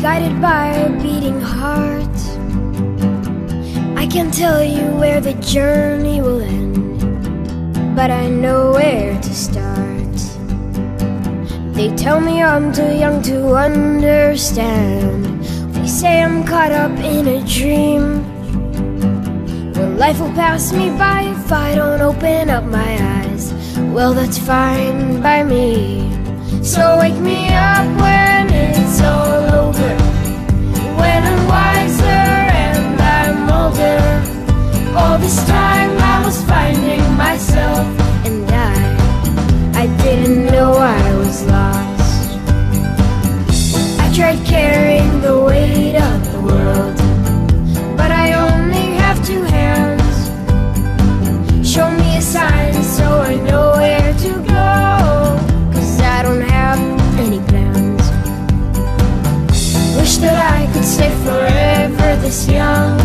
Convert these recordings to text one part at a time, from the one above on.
guided by a beating heart. I can't tell you where the journey will end, but I know where to start. They tell me I'm too young to understand. They say I'm caught up in a dream. Well, life will pass me by if I don't open up my eyes. Well, that's fine by me. So wake me up when it's all over, when I'm wiser and I'm older. All this time I was finding myself, and I didn't know I was lost. I tried carrying the weight of the world, but I only have two hands. Show me a sign so I know where to go, 'cause I don't have any plans. Wish that I could stay forever this young,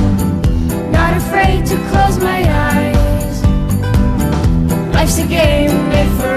not afraid to close my eyes. Life's a game made for